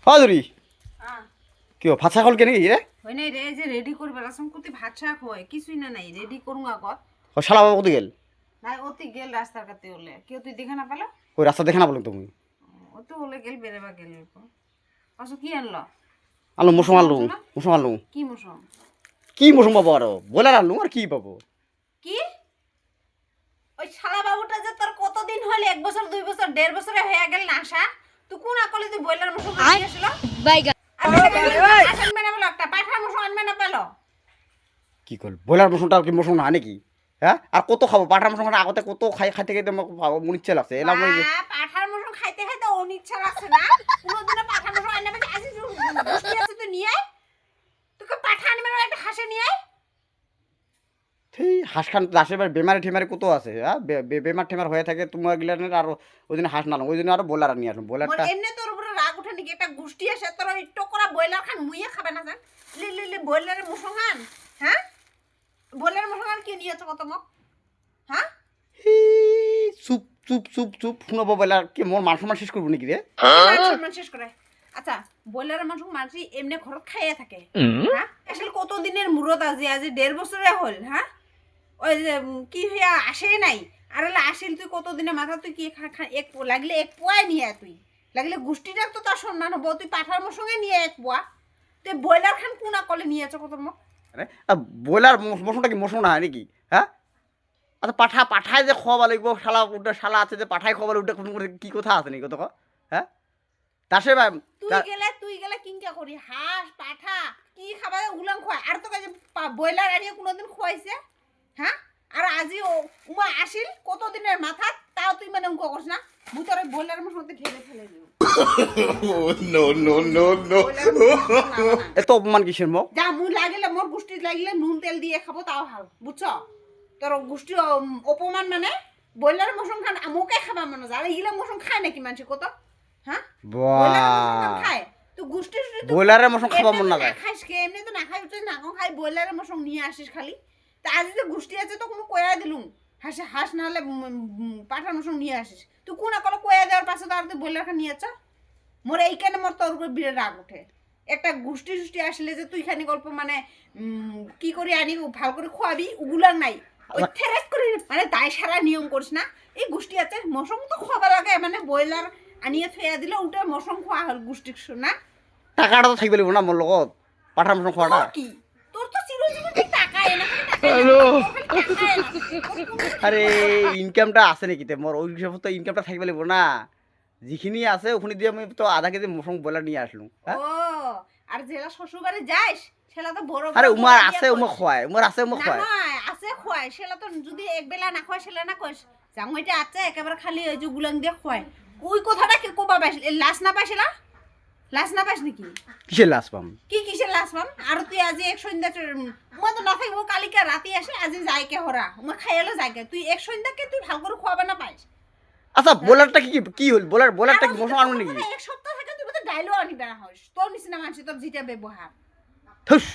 হাজুরি হ্যাঁ কি ভাত চাই খল কেনে রে হয় নাই রে যে রেডি করবে রাসম কুতি ভাত শাক হয় কিছুই না নাই রেডি করুন আগত শালা বাবু কোথায় গেল নাই অতি গেল রাস্তার কাতে হলে কেউ তুই দেখা না পেলো ওই রাস্তা দেখে না বলেন তুমি ও তো হলে গেল বেরেবা গেল অস কি আনলো আলু মৌসুম আলু মৌসুম আলু কি মৌসুম কি মৌসুম পাবো আরো বলার আলু আর কি পাবো কি ওই শালা বাবুটা যে তোর কতদিন হলে 1 বছর 2 বছর 1.5 বছরে হয়ে গেল না আসা তুই কোন আকলে তুই বইলার মৌসুম আনিয়ে আসলো বাইগা আসেন মানে বলো একটা পাঠার মৌসুম আনবে না পেলো কি করল বলার মৌসুমটা কি মৌসুম না নাকি হ্যাঁ আর কত খাবো পাঠার মৌসুম আগতে কত খাইতে খাইতে মন ইচ্ছে লাগছে এলাম পাঠার মৌসুম খাইতে খাইতে অনিচ্ছা লাগছে না কোনদিনও পাঠার মৌসুম আনবে না আজ বসে আছে তুই নিয়ে আয় তোকে পাঠা আনবে না একটা হাসে নিয়ে আয় সেই হাঁস খান দাসের বার বেমারি ঠেমারি কত আছে হ্যাঁ বেমার ঠেমার হয়ে থাকে তোমার গিলানের আর ওই দিন হাঁস না ওই দিন আরো বোলার নিয়ে আসুন বোলারটা এমনি তোর উপরে রাগ উঠে নাকি একটা গোষ্ঠী আসে তোর ওই টকরা বয়লার খান মুইয়ে খাবে না জান লি বয়লারের মুসলমান হ্যাঁ বয়লারের মুসলমান কি নিয়েছো কত মক হ্যাঁ চুপ চুপ চুপ চুপ শুনবো বোলার কি মোর মান সম্মান শেষ করবো নাকি রে সম্মান শেষ করে আচ্ছা বয়লারের মাংস মানছি এমনি ঘরত খাইয়ে থাকে হ্যাঁ আসলে কত দিনের মুরত আজি 1.5 বছরে হল হ্যাঁ ওই যে কি হইয়া আসে নাই আর আসিল তুই কতদিনের মাথা তুই কি এক লাগলে 1 পোয়াই নিয়ে তুই লাগলে গোষ্ঠীটার তো তার সম্মান হবো তুই পাঠার মোর সঙ্গে নিয়ে 1 পোয়া তুই বয়লার খান কোনা কলে নিয়েছ কত মো বয়লার মৌসুমটা কি মৌসুম না নাকি হ্যাঁ আচ্ছা পাঠায় যে খাওয়া লাগবো শালা উঠে শালা আছে যে পাঠায় খাওয়া উঠে কি কথা আছে নাকি কত হ্যাঁ তাসে ভাই তুই গেলে কিংকা করি হাঁস পাঠা কি খাবার উলাং খোয়ায় আর তো কাজে বয়লার আনিয়ে কোনোদিন খোয়াইছে হ্যাঁ আর আজি উমা আসিল কতদিনের মাথা তাও তুই মানে উঙ্ক করছ না ভিতরে বয়লার মধ্যে ঢেলে ফেলে দিও নো নো নো নো এত অপমান কিসের মো যা মুই লাগিলে মোর গোষ্ঠী লাগিলে নুন তেল দিয়ে খাবো তাও ভালো বুঝছো তোর গোষ্ঠী অপমান মানে বয়লার মৌসুম খান আমুকে খাবা মনে যায় এগুলা মৌসুম খায় নাকি মানুষ কত হ্যাঁ খায় তুই গোষ্ঠী বয়লারের মৌসুম খাবা মন না যায় খাইস কে এমনি তো না খাই তুই না খাই বয়লারের মৌসুম নিয়ে আসিস খালি তা আজ যে গোষ্ঠী আছে তো কোনো কয়া দিলুম হাঁস না হলে পাঠার মৌসুম নিয়ে আসিস তুই কোন আকলে কয়া দেওয়ার পাশে তো আর তুই বয়লার খান নিয়ে আচ্ছা মোর এইখানে মোর তোর উপরে বিরাট রাগ ওঠে একটা গোষ্ঠী সুষ্টি আসলে যে তুই খানি গল্প মানে কি করি আনি ভালো করে খোয়াবি ওগুলার নাই ওই থেরেস করে মানে দায় সারা নিয়ম করিস না এই গোষ্ঠী আছে মৌসুম তো খাওয়া লাগে মানে বয়লার আনিয়ে ফেয়া দিলে ওটা মৌসুম খোয়া হল গোষ্ঠী না টাকাটা তো থাকবে না মোর লগত পাঠার মৌসুম খাওয়াটা কি তোর তো চিরজীবন টাকা এনে আরে ইনকামটা আছে নাকি তে মোর ওই হিসাবে তো ইনকামটা থাকবে লাগবো না যিখিনি আছে ওখানে দিয়ে আমি তো আধা কেজি মৌসুম বয়লার নিয়ে আসলুম ও আর জেলা শ্বশুর বাড়ি যাইস সেটা তো বড় আরে উমার আছে উমা খোয়ায় উমার আছে উমা খোয়ায় না আছে খোয়ায় সেটা তো যদি এক বেলা না খোয়ায় সেটা না কইস জামাইটা আছে একেবারে খালি ওই যে গুলাং দিয়ে খোয়ায় ওই কথাটা কি কোবা পাইস লাশ না পাইছিলা লাশ না পাইস নাকি কিসের লাশ পাম কি কিসের লাশ পাম আর তুই আজি এক সন্ধ্যা মই তো না থাকবো কালিকা রাতে আসে আজি যাইকে হরা মই খাইলে যাইকে তুই এক সন্ধ্যাকে তুই ভাল করে খোয়াবা না পাইস আচ্ছা বোলারটা কি হল বোলারটা কি মৌসুম আনু নাকি এক সপ্তাহ থেকে তুই তো ডাইলও আনিবা না হইস তোর নিচিনা মানুষ তোর যেটা ব্যবহার থুস